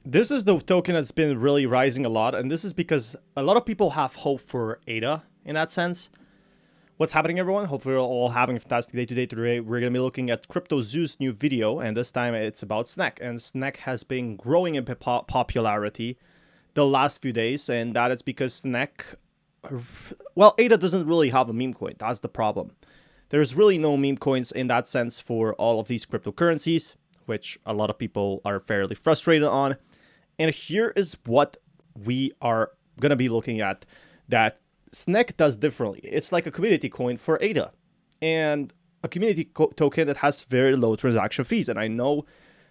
This is the token that's been really rising a lot, and this is because a lot of people have hope for ADA in that sense. What's happening, everyone? Hopefully, we're all having a fantastic day today. Today, we're going to be looking at Crypto Zoo's new video, and this time it's about SNEC. And SNEC has been growing in popularity the last few days, and that is because SNEC, well, ADA doesn't really have a meme coin. That's the problem. There's really no meme coins in that sense for all of these cryptocurrencies, which a lot of people are fairly frustrated on. And here is what we are going to be looking at that SNEC does differently. It's like a community coin for ADA and a community token that has very low transaction fees. And I know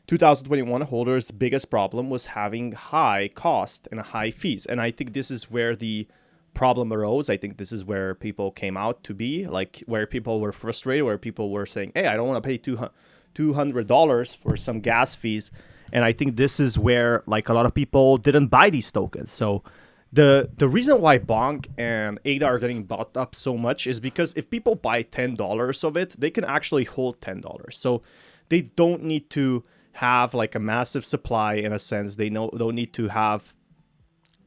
2021 holders' biggest problem was having high cost and high fees. And I think this is where the problem arose. I think this is where people came out to be, like where people were frustrated, where people were saying, hey, I don't want to pay $200 for some gas fees. And I think this is where like a lot of people didn't buy these tokens. So the reason why Bonk and ADA are getting bought up so much is because if people buy $10 of it, they can actually hold $10. So they don't need to have like a massive supply in a sense. They don't need to have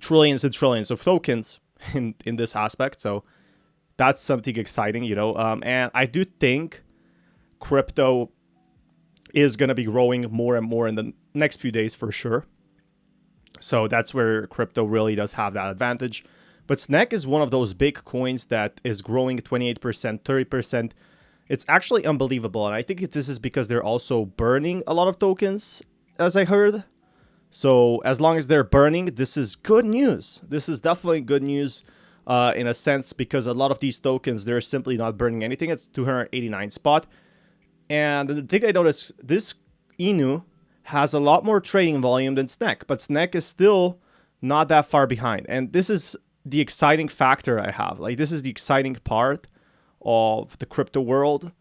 trillions and trillions of tokens in this aspect. So that's something exciting, you know. And I do think crypto is going to be growing more and more in the next few days for sure. So that's where crypto really does have that advantage. But SNEC is one of those big coins that is growing 28%, 30%. It's actually unbelievable. And I think this is because they're also burning a lot of tokens, as I heard. So as long as they're burning, this is good news. This is definitely good news in a sense, because a lot of these tokens, they're simply not burning anything. It's 289 spot. And the thing I noticed, this INU has a lot more trading volume than SNEC, but SNEC is still not that far behind. And this is the exciting factor I have. Like, this is the exciting part of the crypto world.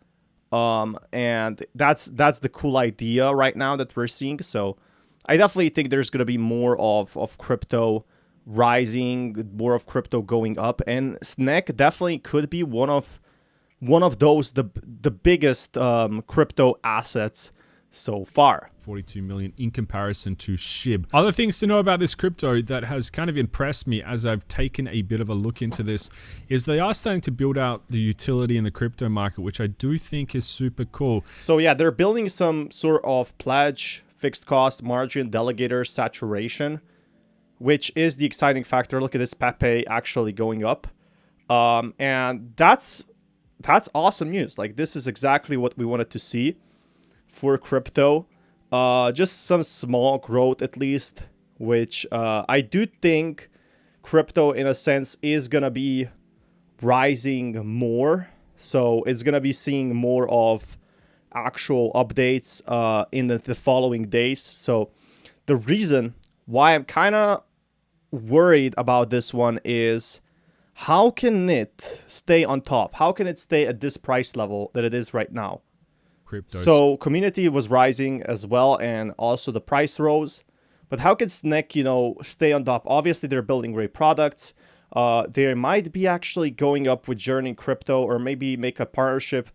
And that's the cool idea right now that we're seeing. So I definitely think there's going to be more of crypto rising, more of crypto going up. And SNEC definitely could be one of those, the biggest crypto assets so far. 42 million in comparison to SHIB. Other things to know about this crypto that has kind of impressed me as I've taken a bit of a look into this is they are starting to build out the utility in the crypto market, which I do think is super cool. So yeah, they're building some sort of pledge, fixed cost, margin, delegator saturation, which is the exciting factor. Look at this Pepe actually going up. And that's awesome news. Like, this is exactly what we wanted to see for crypto. Just some small growth at least, which I do think crypto in a sense is gonna be rising more. So it's gonna be seeing more of actual updates in the following days. So the reason why I'm kind of worried about this one is, how can it stay on top? How can it stay at this price level that it is right now? Crypto. So community was rising as well, and also the price rose. But how can SNEC, stay on top? Obviously, they're building great products. They might be actually going up with Journey Crypto, or maybe make a partnership.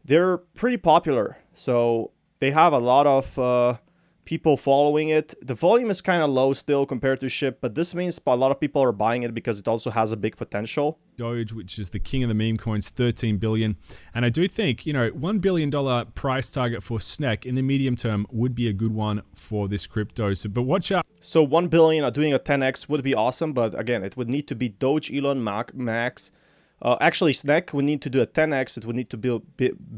They're pretty popular, so they have a lot of people following it. The volume is kind of low still compared to SHIB, but this means a lot of people are buying it because it also has a big potential. Doge, which is the king of the meme coins, 13 billion. And I do think, $1 billion price target for SNEC in the medium term would be a good one for this crypto. So, but watch out. So 1 billion doing a 10x would be awesome, but again, it would need to be Doge, Elon, Max. Actually, SNEC would need to do a 10x. It would need to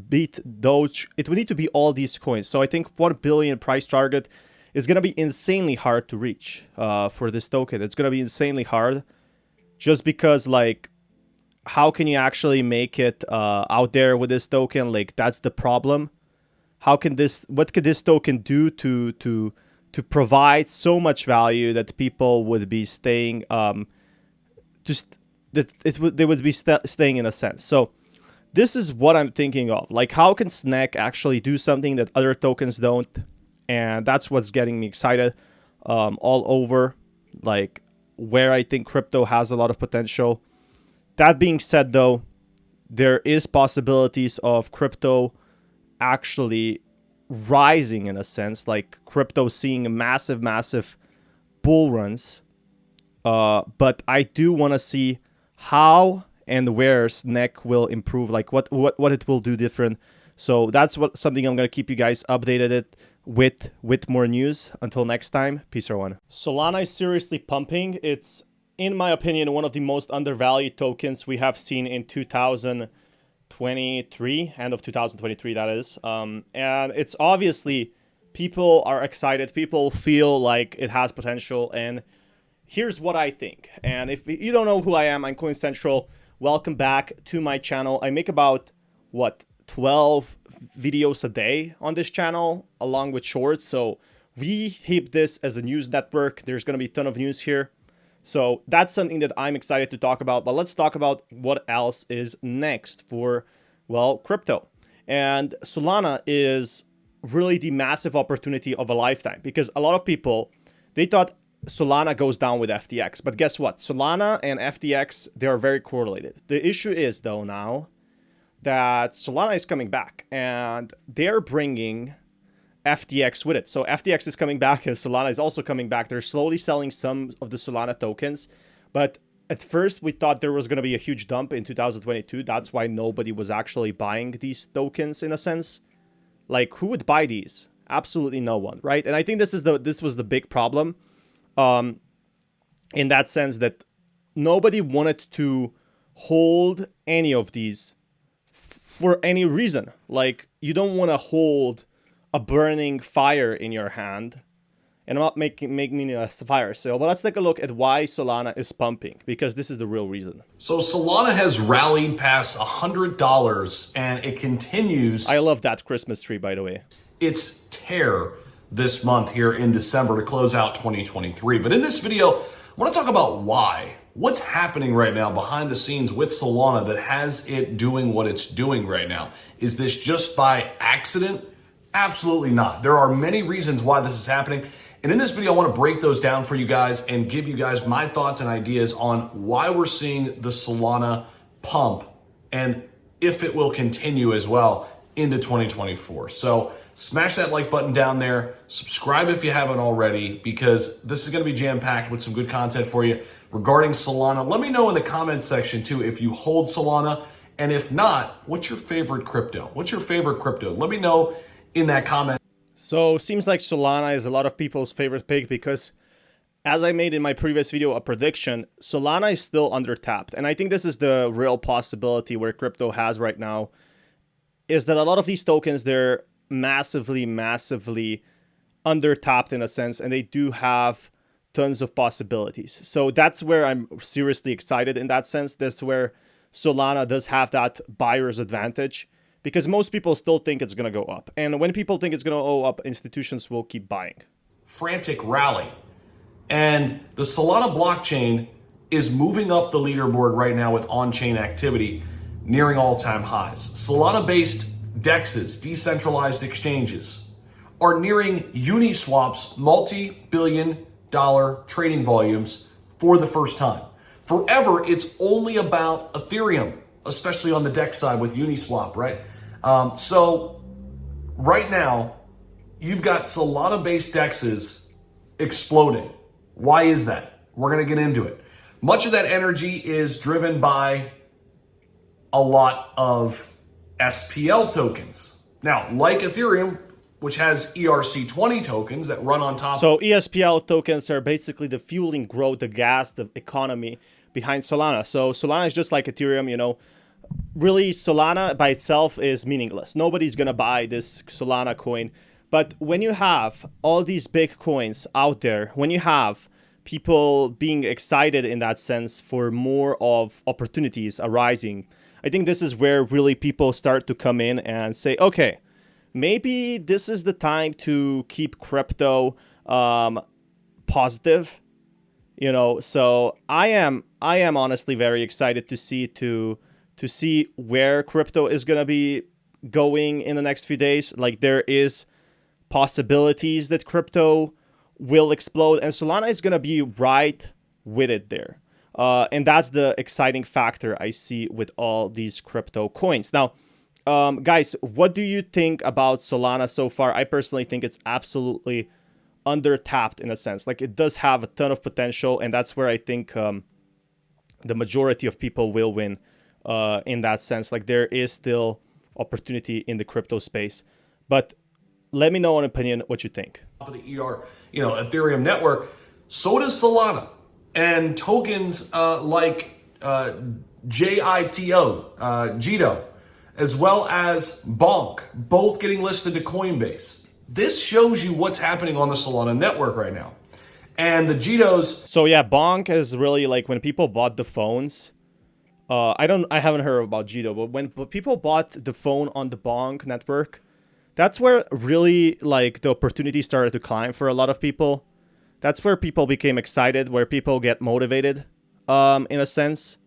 beat Doge. It would need to be all these coins. So I think 1 billion price target is going to be insanely hard to reach for this token. It's going to be insanely hard just because, like, how can you actually make it out there with this token? Like, that's the problem. What could this token do to provide so much value that people would be staying they would be staying in a sense. So this is what I'm thinking of. Like, how can SNEC actually do something that other tokens don't? And that's what's getting me excited all over, like, where I think crypto has a lot of potential. That being said, though, there is possibilities of crypto actually rising in a sense, like crypto seeing a massive bull runs, but I do want to see how and where SNEC will improve, like what it will do different. So that's something I'm gonna keep you guys updated with more news. Until next time, peace everyone. Solana is seriously pumping. It's, in my opinion, one of the most undervalued tokens we have seen in 2023, end of 2023 that is. And it's obviously, people are excited, people feel like it has potential, and here's what I think. And if you don't know who I am, I'm Coin Central. Welcome back to my channel. I make about, what, 12 videos a day on this channel, along with shorts. So we keep this as a news network. There's going to be a ton of news here. So that's something that I'm excited to talk about. But let's talk about what else is next for, well, crypto. And Solana is really the massive opportunity of a lifetime, because a lot of people, they thought Solana goes down with FTX. But guess what? Solana and FTX, they are very correlated. The issue is, though, now that Solana is coming back, and they're bringing FTX with it. So FTX is coming back, and Solana is also coming back. They're slowly selling some of the Solana tokens. But at first, we thought there was going to be a huge dump in 2022. That's why nobody was actually buying these tokens, in a sense. Like, who would buy these? Absolutely no one, right? And I think this was the big problem, in that sense, that nobody wanted to hold any of these for any reason. Like, you don't want to hold a burning fire in your hand. And I'm not making a fire sale, but let's take a look at why Solana is pumping, because this is the real reason. So Solana has rallied past $100, and it continues. I love that Christmas tree, by the way. Its tear this month here in December to close out 2023. But in this video, I want to talk about why. What's happening right now behind the scenes with Solana that has it doing what it's doing right now? Is this just by accident? Absolutely not. There are many reasons why this is happening. And in this video, I want to break those down for you guys and give you guys my thoughts and ideas on why we're seeing the Solana pump and if it will continue as well into 2024. So smash that like button down there. Subscribe if you haven't already, because this is going to be jam-packed with some good content for you regarding Solana. Let me know in the comments section too if you hold Solana, and if not, what's your favorite crypto? What's your favorite crypto? Let me know in that comment. So seems like Solana is a lot of people's favorite pick, because as I made in my previous video a prediction, Solana is still undertapped. And I think this is the real possibility where crypto has right now, is that a lot of these tokens, they're massively undertapped in a sense, and they do have tons of possibilities. So that's where I'm seriously excited in that sense. That's where Solana does have that buyer's advantage, because most people still think it's going to go up. And when people think it's going to go up, institutions will keep buying. Frantic rally. And the Solana blockchain is moving up the leaderboard right now with on-chain activity nearing all-time highs. Solana-based DEXs, decentralized exchanges, are nearing Uniswap's multi-billion-dollar trading volumes for the first time. Forever, it's only about Ethereum, especially on the DEX side with Uniswap, right? So right now, you've got Solana-based DEXs exploding. Why is that? We're going to get into it. Much of that energy is driven by a lot of SPL tokens. Now, like Ethereum, which has ERC20 tokens that run on top. So ESPL tokens are basically the fueling growth, the gas, the economy behind Solana. So Solana is just like Ethereum, you know. Really, Solana by itself is meaningless. Nobody's going to buy this Solana coin. But when you have all these big coins out there, when you have people being excited in that sense for more of opportunities arising, I think this is where really people start to come in and say, okay, maybe this is the time to keep crypto positive. You know, so I am honestly very excited to see where crypto is going to be going in the next few days. Like, there is possibilities that crypto will explode, and Solana is going to be right with it there. And that's the exciting factor I see with all these crypto coins. Now, guys, what do you think about Solana so far? I personally think it's absolutely under-tapped in a sense. Like, it does have a ton of potential, and that's where I think the majority of people will win in that sense. Like, there is still opportunity in the crypto space. But let me know an opinion what you think. Of the Ethereum network, so does Solana, and tokens like JITO, as well as Bonk, both getting listed to Coinbase. This shows you what's happening on the Solana network right now. And the JITOs. So yeah, Bonk is really like when people bought the phones. I haven't heard about JITO, but when people bought the phone on the Bonk network, that's where really like the opportunity started to climb for a lot of people. That's where people became excited, where people get motivated, in a sense.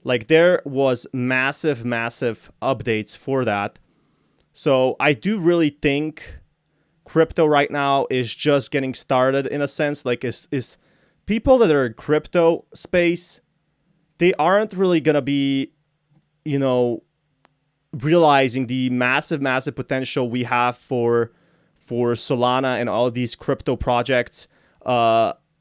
Like, there was massive updates for that. So I do really think crypto right now is just getting started in a sense. Like, is people that are in crypto space, they aren't really gonna be, realizing the massive potential we have for Solana and all these crypto projects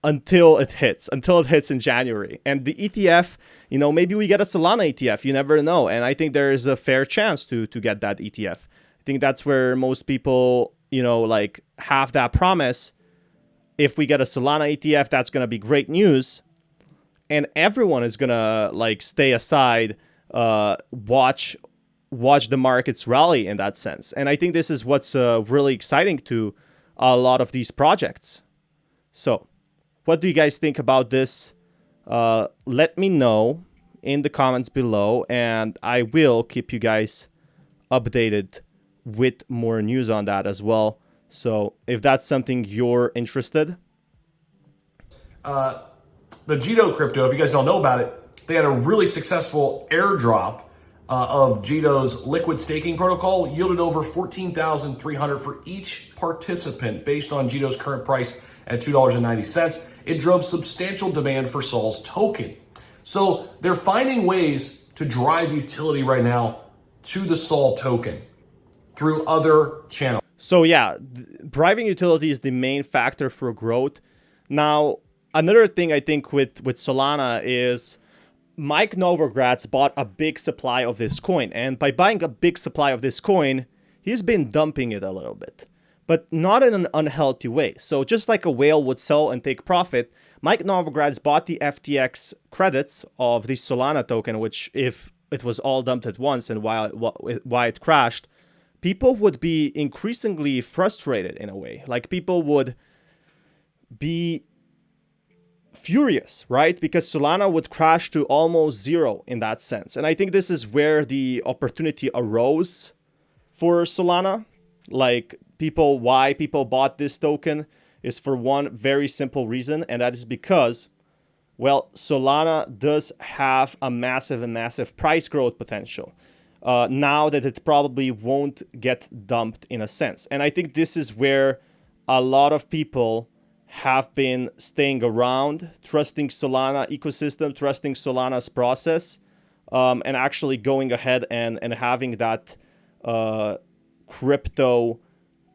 until it hits in January. And the ETF, maybe we get a Solana ETF, you never know. And I think there is a fair chance to get that ETF. I think that's where most people, like, have that promise. If we get a Solana ETF, that's going to be great news. And everyone is going to, like, stay aside, watch the markets rally in that sense. And I think this is what's really exciting to a lot of these projects. So what do you guys think about this? Let me know in the comments below, and I will keep you guys updated with more news on that as well. So if that's something you're interested. The JITO crypto, if you guys don't know about it, they had a really successful airdrop of JITO's liquid staking protocol, yielded over 14,300 for each participant based on JITO's current price at $2.90. It drove substantial demand for Sol's token. So they're finding ways to drive utility right now to the Sol token through other channels. So yeah, driving utility is the main factor for growth. Now, another thing I think with Solana is Mike Novogratz bought a big supply of this coin. And by buying a big supply of this coin, he's been dumping it a little bit, but not in an unhealthy way. So just like a whale would sell and take profit, Mike Novogratz bought the FTX credits of the Solana token, which if it was all dumped at once and why it crashed, people would be increasingly frustrated in a way. Like, people would be furious, right? Because Solana would crash to almost zero in that sense. And I think this is where the opportunity arose for Solana. Like, why people bought this token is for one very simple reason, and that is because, well, Solana does have a massive price growth potential. Now that it probably won't get dumped in a sense. And I think this is where a lot of people have been staying around, trusting Solana ecosystem, trusting Solana's process, and actually going ahead and having that crypto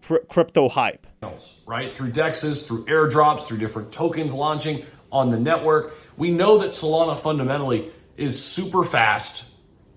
hype. Right? Through DEXs, through airdrops, through different tokens launching on the network. We know that Solana fundamentally is super fast.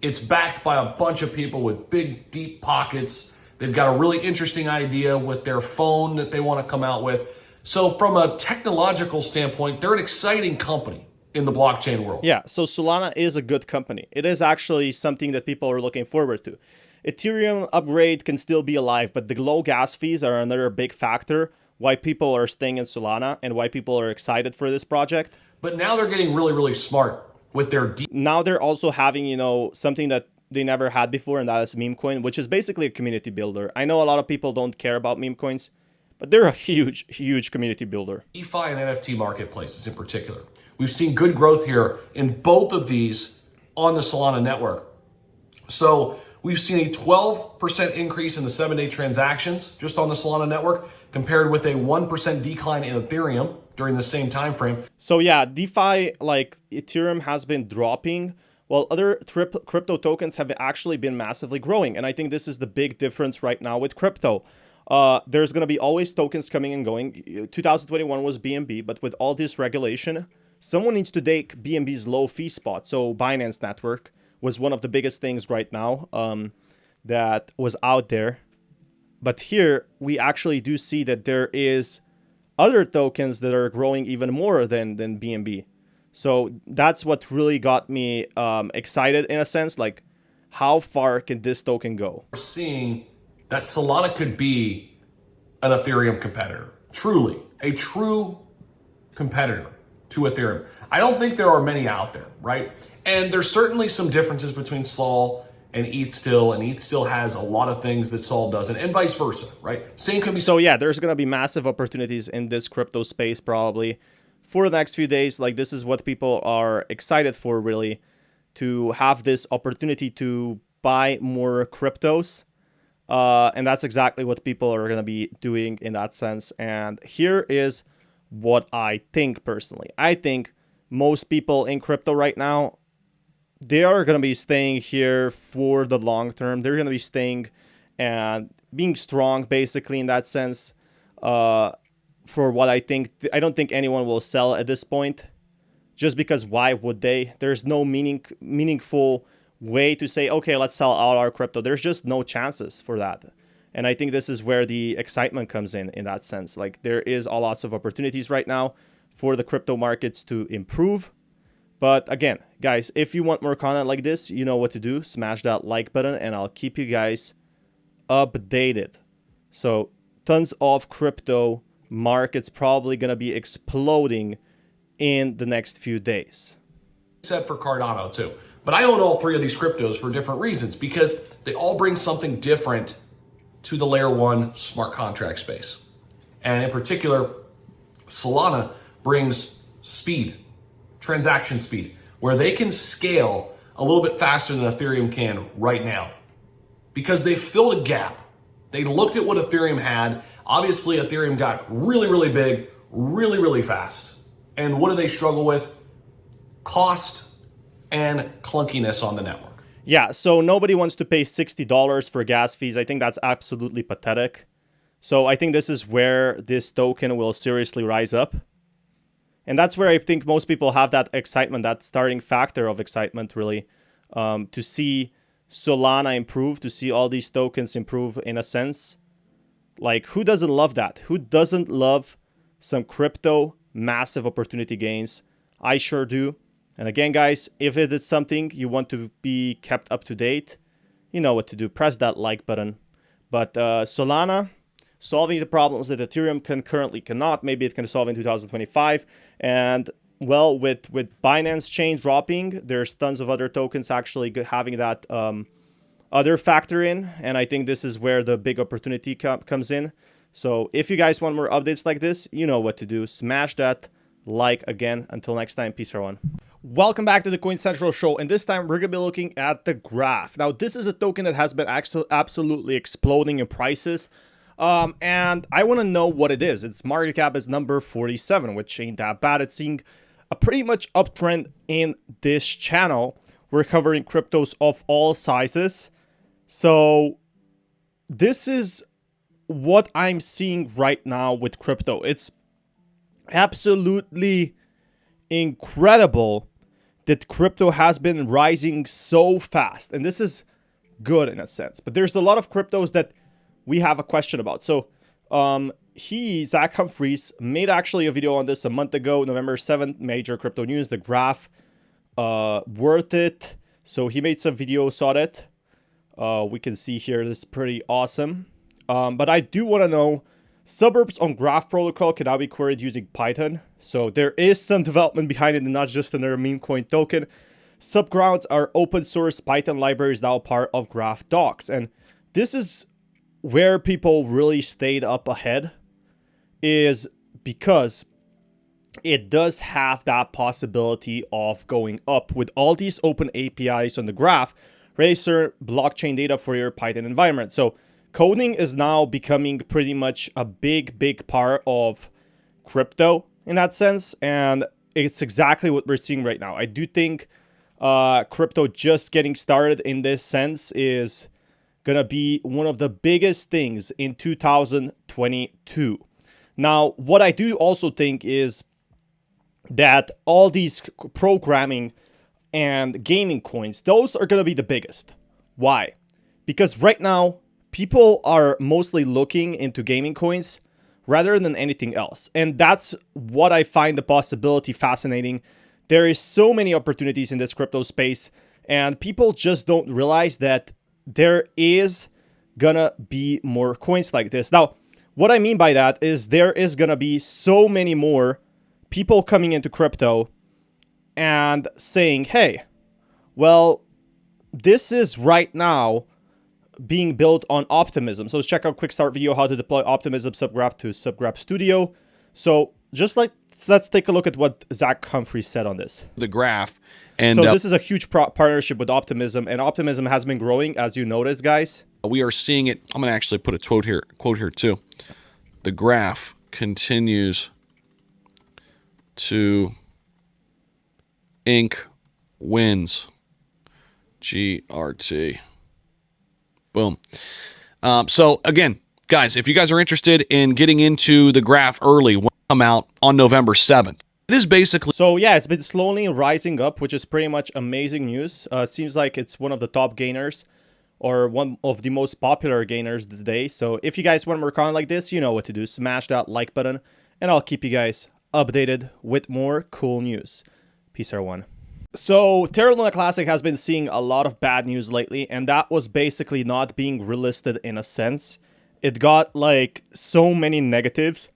It's backed by a bunch of people with big, deep pockets. They've got a really interesting idea with their phone that they want to come out with. So from a technological standpoint, they're an exciting company in the blockchain world. Yeah, so Solana is a good company. It is actually something that people are looking forward to. Ethereum upgrade can still be alive, but the low gas fees are another big factor why people are staying in Solana and why people are excited for this project. But now they're getting really smart with their... Now they're also having, something that they never had before, and that is meme coin, which is basically a community builder. I know a lot of people don't care about meme coins, but they're a huge community builder. DeFi and NFT marketplaces in particular. We've seen good growth here in both of these on the Solana network. So we've seen a 12% increase in the 7-day transactions just on the Solana network, compared with a 1% decline in Ethereum during the same time frame. So yeah, DeFi, like Ethereum, has been dropping, while other crypto tokens have actually been massively growing. And I think this is the big difference right now with crypto. There's going to be always tokens coming and going. 2021 was BNB, but with all this regulation, someone needs to take BNB's low fee spot. So Binance Network was one of the biggest things right now that was out there. But here we actually do see that there is other tokens that are growing even more than BNB. So that's what really got me excited in a sense. Like, how far can this token go? We're seeing that Solana could be an Ethereum competitor. Truly, a true competitor to Ethereum. I don't think there are many out there, right? And there's certainly some differences between Sol and ETH still, and ETH still has a lot of things that Sol doesn't, and vice versa, right? Same could be. So yeah, there's gonna be massive opportunities in this crypto space probably for the next few days. Like, this is what people are excited for, really, to have this opportunity to buy more cryptos. And that's exactly what people are gonna be doing in that sense. And here is what I think personally. I think most people in crypto right now, they are going to be staying here for the long term. They're going to be staying and being strong, basically, in that sense. For what I think, I don't think anyone will sell at this point. Just because why would they? There's no meaningful way to say, okay, let's sell all our crypto. There's just no chances for that. And I think this is where the excitement comes in that sense. Like, there is a lots of opportunities right now for the crypto markets to improve. But again, guys, if you want more content like this, you know what to do. Smash that like button and I'll keep you guys updated. So tons of crypto markets probably going to be exploding in the next few days. Said for Cardano too. But I own all three of these cryptos for different reasons because they all bring something different to the layer one smart contract space. And in particular, Solana brings speed, transaction speed, where they can scale a little bit faster than Ethereum can right now because they filled a gap. They looked at what Ethereum had. Obviously, Ethereum got really, really big, really, really fast. And what do they struggle with? Cost and clunkiness on the network. Yeah, so nobody wants to pay $60 for gas fees. I think that's absolutely pathetic. So I think this is where this token will seriously rise up. And that's where I think most people have that excitement, that starting factor of excitement, really, to see Solana improve, to see all these tokens improve in a sense. Like, who doesn't love that? Who doesn't love some crypto massive opportunity gains? I sure do. And again, guys, if it is something you want to be kept up to date, you know what to do. Press that like button. But Solana, solving the problems that Ethereum currently cannot. Maybe it can solve in 2025. And, well, with Binance Chain dropping, there's tons of other tokens actually having that other factor in. And I think this is where the big opportunity comes in. So if you guys want more updates like this, you know what to do. Smash that like again. Until next time, peace, everyone. Welcome back to the Coin Central Show, and this time we're going to be looking at the graph. Now, this is a token that has been absolutely exploding in prices, and I want to know what it is. Its market cap is number 47, which ain't that bad. It's seeing a pretty much uptrend in this channel. We're covering cryptos of all sizes, so this is what I'm seeing right now with crypto. It's absolutely incredible that crypto has been rising so fast, and this is good in a sense. But there's a lot of cryptos that we have a question about. So Zach Humphreys made actually a video on this a month ago, November 7th, major crypto news, the graph, worth it. So he made some videos on it. We can see here, this is pretty awesome. But I do want to know, suburbs on Graph Protocol can now be queried using Python. So there is some development behind it and not just another meme coin token. Subgrounds are open source Python libraries now part of Graph Docs. And this is where people really stayed up ahead, is because it does have that possibility of going up with all these open APIs on the graph, register blockchain data for your Python environment. So coding is now becoming pretty much a big part of crypto in that sense, and it's exactly what we're seeing right now. I do think crypto just getting started in this sense is gonna be one of the biggest things in 2022. Now, what I do also think is that all these programming and gaming coins, those are gonna be the biggest. Why? Because right now, people are mostly looking into gaming coins rather than anything else. And that's what I find the possibility fascinating. There is so many opportunities in this crypto space, and people just don't realize that there is gonna be more coins like this. Now, what I mean by that is there is gonna be so many more people coming into crypto and saying, hey, well, this is right now being built on Optimism. So let's check out quick start video, how to deploy Optimism subgraph to subgraph studio. So just like, let's take a look at what Zach Humphrey said on this. The graph. And so this is a huge partnership with Optimism, and Optimism has been growing, as you noticed, guys. we are seeing it. I'm going to actually put a quote here too. The graph continues to ink wins GRT. Boom. So again, guys, if you guys are interested in getting into the graph early, we'll come out on November 7th. It is basically... So yeah, it's been slowly rising up, which is pretty much amazing news. Seems like it's one of the top gainers, or one of the most popular gainers today. So if you guys want more content like this, you know what to do. Smash that like button, and I'll keep you guys updated with more cool news. Peace, everyone. So Terra Luna Classic has been seeing a lot of bad news lately, and that was basically not being relisted in a sense. It got like so many negatives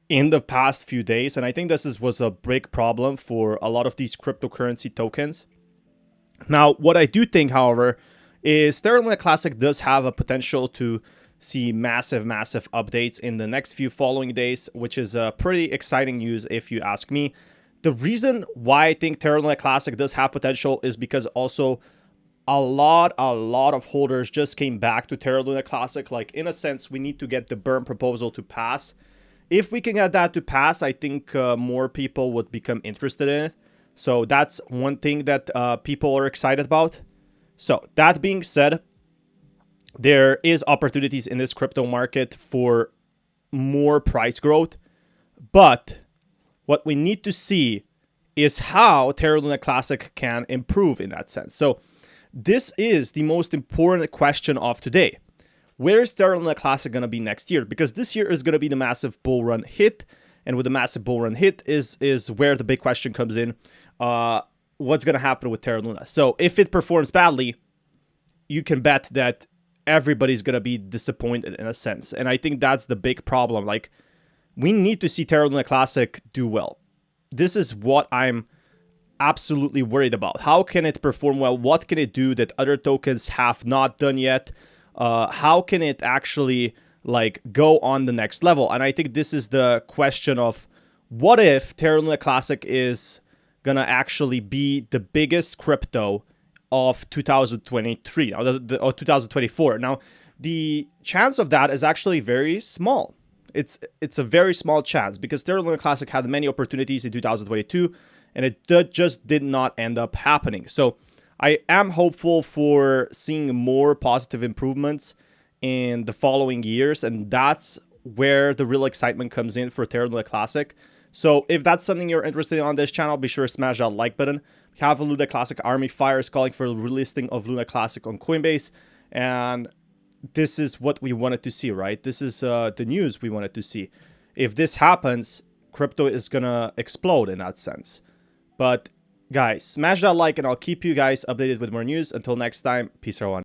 in the past few days, and I think this was a big problem for a lot of these cryptocurrency tokens. Now, what I do think, however, is Terra Luna Classic does have a potential to see massive updates in the next few following days, which is pretty exciting news if you ask me. The reason why I think Terra Luna Classic does have potential is because also a lot of holders just came back to Terra Luna Classic. Like, in a sense, we need to get the burn proposal to pass. If we can get that to pass, I think more people would become interested in it. So that's one thing that people are excited about. So that being said, there is opportunities in this crypto market for more price growth, but what we need to see is how Terra Luna Classic can improve in that sense. So this is the most important question of today. Where is Terra Luna Classic going to be next year? Because this year is going to be the massive bull run hit, and with the massive bull run hit is where the big question comes in. What's going to happen with Terra Luna? So if it performs badly, you can bet that everybody's going to be disappointed in a sense. And I think that's the big problem. Like, we need to see Terra Luna Classic do well. This is what I'm absolutely worried about. How can it perform well? What can it do that other tokens have not done yet? How can it actually like go on the next level? And I think this is the question of, what if Terra Luna Classic is gonna actually be the biggest crypto of 2023 or 2024? Now, the chance of that is actually very small. It's a very small chance, because Terra Luna Classic had many opportunities in 2022, and it just did not end up happening. So I am hopeful for seeing more positive improvements in the following years, and that's where the real excitement comes in for Terra Luna Classic. So if that's something you're interested in on this channel, be sure to smash that like button. We have a Luna Classic army. Fire is calling for the relisting of Luna Classic on Coinbase, and this is what we wanted to see, right? This is the news we wanted to see. If this happens, crypto is gonna explode in that sense. But guys, smash that like, and I'll keep you guys updated with more news. Until next time, peace, everyone.